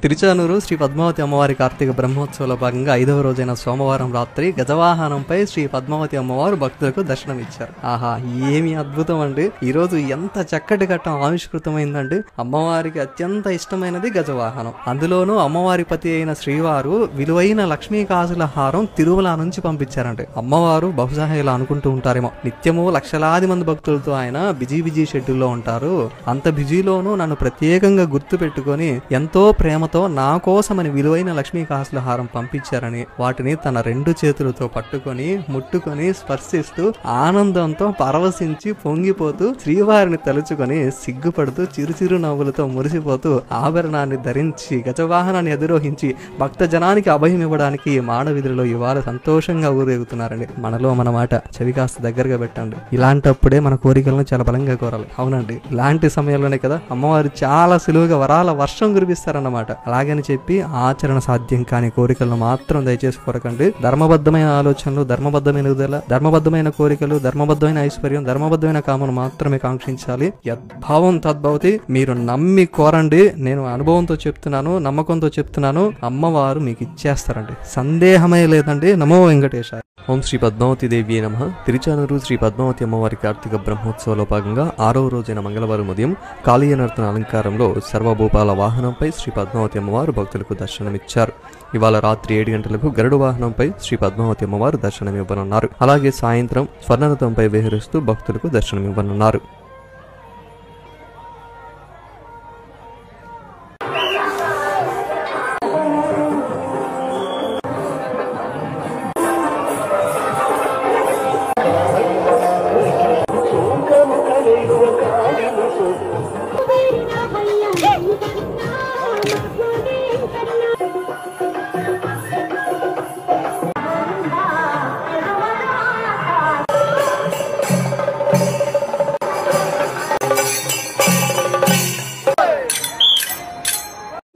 తిరుచానూరు శ్రీ పద్మావతి అమ్మవారి కార్తీక బ్రహ్మోత్సవంలో భాగంగా 5వ రోజైన సోమవారం రాత్రి గజవాహనంపై శ్రీ పద్మావతి అమ్మవారు భక్తులకు దర్శనమిచ్చారు. ఆహా, ఏమి అద్భుతం అండి! ఈ రోజు ఎంత చక్కటి ఘట్టం ఆవిష్కృతమైందండి. అమ్మవారికి అత్యంత ఇష్టమైనది గజవాహనం. అందులోనూ అమ్మవారి పతి అయిన శ్రీవారు విలువైన లక్ష్మీ కాసుల హారం తిరుమల నుంచి పంపించారండి. అమ్మవారు బహుశా ఇలా అనుకుంటూ ఉంటారేమో, నిత్యము లక్షలాది మంది భక్తులతో ఆయన బిజీ షెడ్యూల్లో ఉంటారు, అంత బిజీలోనూ నన్ను ప్రత్యేకంగా గుర్తు పెట్టుకొని ఎంతో ప్రేమ నా కోసమని విలువైన లక్ష్మీ కాసుల హారం పంపించారని వాటిని తన 2 చేతులతో పట్టుకొని ముట్టుకొని స్పర్శిస్తూ ఆనందంతో పరవశించి పొంగిపోతూ శ్రీవారిని తలుచుకొని సిగ్గుపడుతూ చిరుచిరు నవ్వులతో మురిసిపోతూ ఆభరణాన్ని ధరించి గజవాహనాన్ని అధిరోహించి భక్త జనానికి అభయం ఇవ్వడానికి మానవీధులలో ఇవాళ సంతోషంగా ఊరేగుతున్నారండి. మనలో మన మాట చెవి కాస్త దగ్గరగా పెట్టండి. ఇలాంటప్పుడే మన కోరికలను చాలా బలంగా కోరాలి. అవునండి, ఇలాంటి సమయంలోనే కదా అమ్మవారు చాలా సులువుగా వరాల వర్షం కురిపిస్తారన్నమాట. అలాగని చెప్పి ఆచరణ సాధ్యం కాని కోరికలను మాత్రం దయచేసి కోరకండి. ధర్మబద్ధమైన ఆలోచనలు, ధర్మబద్ధమైన విడుదల, ధర్మబద్ధమైన కోరికలు, ధర్మబద్ధమైన ఐశ్వర్యం, ధర్మబద్ధమైన కామను మాత్రమే కాంక్షించాలి. యద్భావం తద్భవతి. మీరు నమ్మి కోరండి. నేను అనుభవంతో చెప్తున్నాను, నమ్మకంతో చెప్తున్నాను, అమ్మవారు మీకు ఇచ్చేస్తారండి, సందేహమే లేదండి. నమో వెంకటేశాయ. ఓం శ్రీ పద్మావతి దేవి నమః. తిరుచానూరు శ్రీ పద్మావతి అమ్మవారి కార్తీక బ్రహ్మోత్సవంలో భాగంగా 6వ రోజైన మంగళవారం ఉదయం కాళీయ నర్తన అలంకారంలో సర్వభూపాల వాహనంపై శ్రీ పద్మావతి అమ్మవారు భక్తులకు దర్శనమిచ్చారు. ఇవాళ రాత్రి 7 గంటలకు గరుడ వాహనంపై శ్రీ పద్మావతి అమ్మవారు దర్శనమివ్వనున్నారు. అలాగే సాయంత్రం స్వర్ణరథంపై విహరిస్తూ భక్తులకు దర్శనమివ్వనున్నారు.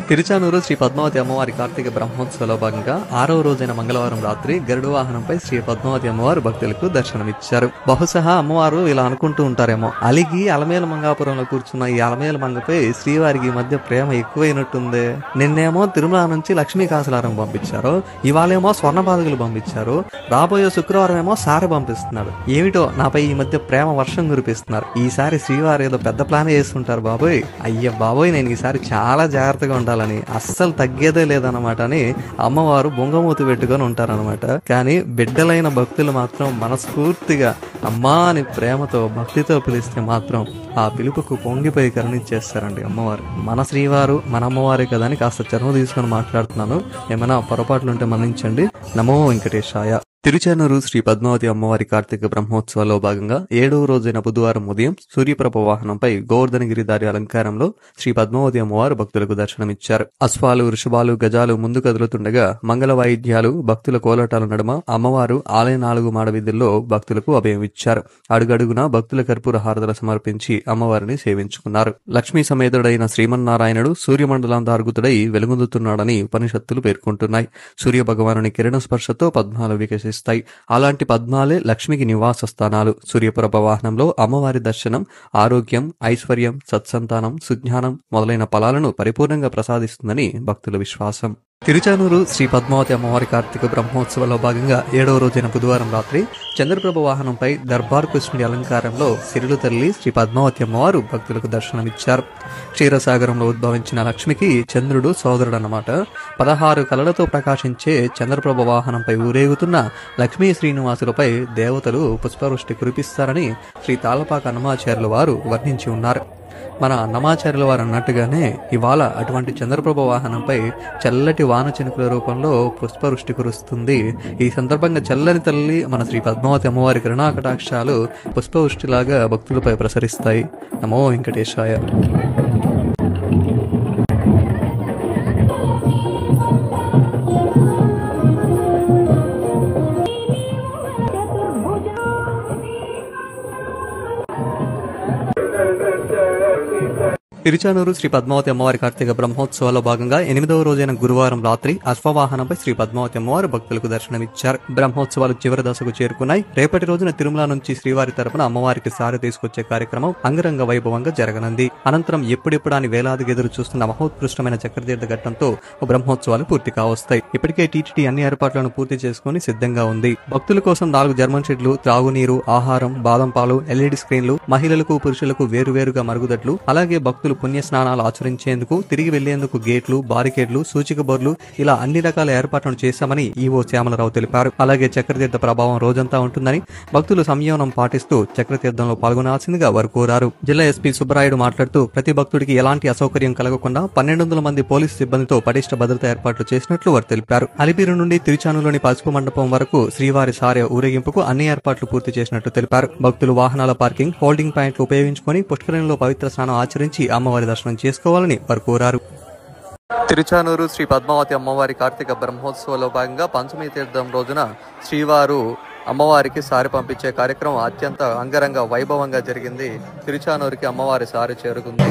తిరుచానూరు శ్రీ పద్మావతి అమ్మవారి కార్తీక బ్రహ్మోత్సవంలో భాగంగా 6వ రోజైన మంగళవారం రాత్రి గరుడ వాహనంపై శ్రీ పద్మావతి అమ్మవారు భక్తులకు దర్శనమిచ్చారు. బహుశా అమ్మవారు ఇలా అనుకుంటూ ఉంటారేమో, అలిగి అలమేలు మంగాపురంలో కూర్చున్న ఈ అలమేలు మంగపై శ్రీవారికి ఈ మధ్య ప్రేమ ఎక్కువైనట్టుంది. నిన్నేమో తిరుమల నుంచి లక్ష్మీ కాసులారం పంపించారు, ఇవాళేమో స్వర్ణ బాధకులు పంపించారు, రాబోయే శుక్రవారం ఏమో సారె పంపిస్తున్నారు. ఏమిటో నాపై ఈ మధ్య ప్రేమ వర్షం కురిపిస్తున్నారు. ఈసారి శ్రీవారు ఏదో పెద్ద ప్లాన్ చేస్తుంటారు బాబోయ్. అయ్య బాబోయ్, నేను ఈసారి చాలా జాగ్రత్తగా ఉండాలి, అస్సలు తగ్గేదే లేదన్నమాట అని అమ్మవారు బొంగమూతి పెట్టుకొని ఉంటారనమాట. కానీ బిడ్డలైన భక్తులు మాత్రం మనస్ఫూర్తిగా అమ్మా అని ప్రేమతో భక్తితో పిలిస్తే మాత్రం ఆ పిలుపుకు పొంగిపోయి కరుణించేస్తారండి అమ్మవారు. మన శ్రీవారు మన అమ్మవారే కదా అని కాస్త చర్మ తీసుకొని మాట్లాడుతున్నాను, ఏమైనా పొరపాట్లుంటే మన్నించండి. నమో వెంకటేశాయ. తిరుచానూరు శ్రీ పద్మావతి అమ్మవారి కార్తీక బ్రహ్మోత్సవంలో భాగంగా 7వ రోజైన బుధవారం ఉదయం సూర్యప్రభ వాహనంపై గోవర్ధనగిరిధారి అలంకారంలో శ్రీ పద్మావతి అమ్మవారు భక్తులకు దర్శనమిచ్చారు. అశ్వాలు, వృషభాలు, గజాలు ముందు కదులుతుండగా మంగళ వాయిద్యాలు, భక్తుల కోలాటాల నడుమ అమ్మవారు ఆలయ 4 మాడ వీధుల్లో భక్తులకు అభయం ఇచ్చారు. అడుగడుగునా భక్తుల కర్పూర హారతలు సమర్పించి అమ్మవారిని సేవించుకున్నారు. లక్ష్మీ సమేతుడైన శ్రీమన్నారాయణుడు సూర్యమండలాంతార్గుతుడై వెలుగొందుతున్నాడని ఉపనిషత్తులు పేర్కొంటున్నాయి. సూర్య భగవానుని కిరణ స్పర్శతో పద్మాలు వికసిస్తాయి. అలాంటి పద్మాలే లక్ష్మికి నివాస స్థానాలు. సూర్యపురభ వాహనంలో అమ్మవారి దర్శనం ఆరోగ్యం, ఐశ్వర్యం, సత్సంతానం, సుజ్ఞానం మొదలైన ఫలాలను పరిపూర్ణంగా ప్రసాదిస్తుందని భక్తుల విశ్వాసం. తిరుచానూరు శ్రీ పద్మావతి అమ్మవారి కార్తీక బ్రహ్మోత్సవంలో భాగంగా 7వ రోజైన బుధవారం రాత్రి చంద్రప్రభ వాహనంపై దర్బార్ కృష్ణుడి అలంకారంలో సిరులు తల్లి శ్రీ పద్మావతి అమ్మవారు భక్తులకు దర్శనమిచ్చారు. క్షీరసాగరంలో ఉద్భవించిన లక్ష్మికి చంద్రుడు సోదరుడన్నమాట. 16 కళలతో ప్రకాశించే చంద్రప్రభ వాహనంపై ఊరేగుతున్న లక్ష్మీ శ్రీనివాసులపై దేవతలు పుష్పవృష్టి కురిపిస్తారని శ్రీ తాళపాక అన్నమాచార్యుల వారు వర్ణించి ఉన్నారు. మన అన్నమాచార్యుల వారు అన్నట్టుగానే ఇవాళ అటువంటి చంద్రప్రభ వాహనంపై చల్లటి వాన చినుకుల రూపంలో పుష్పవృష్టి కురుస్తుంది. ఈ సందర్భంగా చల్లని తల్లి మన శ్రీ పద్మావతి అమ్మవారి కరుణాకటాక్షాలు పుష్పవృష్టిలాగా భక్తులపై ప్రసరిస్తాయి. నమో వెంకటేశాయ. తిరుచానూరు శ్రీ పద్మావతి అమ్మవారి కార్తీక బ్రహ్మోత్సవాల్లో భాగంగా 8వ రోజైన గురువారం రాత్రి అశ్వవాహనంపై శ్రీ పద్మావతి అమ్మవారు భక్తులకు దర్శనమిచ్చారు. బ్రహ్మోత్సవాలు చివరి దశకు చేరుకున్నాయి. రేపటి రోజున తిరుమల నుంచి శ్రీవారి తరపున అమ్మవారికి సారె తీసుకొచ్చే కార్యక్రమం అంగరంగ వైభవంగా జరగనుంది. అనంతరం ఎప్పుడెప్పుడాని వేలాదిగా ఎదురు చూస్తున్న మహోత్కృష్టమైన చక్రతీర్థ ఘట్టంతో బ్రహ్మోత్సవాలు పూర్తి కావస్తాయి. ఇప్పటికే టీటీడీ అన్ని ఏర్పాట్లను పూర్తి చేసుకుని సిద్ధంగా ఉంది. భక్తుల కోసం 4 జర్మన్ షెడ్లు, త్రాగునీరు, ఆహారం, బాదం పాలు, ఎల్ఈడి స్క్రీన్లు, మహిళలకు పురుషులకు వేరువేరుగా మరుగుదొడ్లు, అలాగే భక్తులు పుణ్య స్నానాలు ఆచరించేందుకు తిరిగి వెళ్లేందుకు గేట్లు, బారికేడ్లు, సూచిక బోర్లు ఇలా అన్ని రకాల ఏర్పాట్లను చేశామని ఈవో శ్యామలరావు తెలిపారు. అలాగే చక్రతీర్థ ప్రభావం రోజంతా ఉంటుందని భక్తులు సంయమనం పాటిస్తూ చక్రతీర్థంలో పాల్గొనాల్సిందిగా వారు కోరారు. జిల్లా ఎస్పీ సుబ్బరాయుడు మాట్లాడుతూ ప్రతి భక్తుడికి ఎలాంటి అసౌకర్యం కలగకుండా 1200 మంది పోలీసు సిబ్బందితో పటిష్ట భద్రతా ఏర్పాట్లు చేసినట్లు వారు తెలిపారు. అలిపిరి నుండి తిరుచానూరులోని పసుపు మండపం వరకు శ్రీవారి సారె ఊరేగింపుకు అన్ని ఏర్పాట్లు పూర్తి చేసినట్లు తెలిపారు. భక్తులు వాహనాల పార్కింగ్, హోల్డింగ్ పాయింట్లు ఉపయోగించుకుని పుష్కరంలో పవిత్ర స్నానం ఆచరించి అమ్మవారి దర్శనం చేసుకోవాలని వారు కోరారు. తిరుచానూరు శ్రీ పద్మావతి అమ్మవారి కార్తీక బ్రహ్మోత్సవంలో భాగంగా పంచమి తీర్థం రోజున శ్రీవారు అమ్మవారికి సారి పంపించే కార్యక్రమం అత్యంత అంగరంగ వైభవంగా జరిగింది. తిరుచానూరుకి అమ్మవారి సారి చేరుకుంది.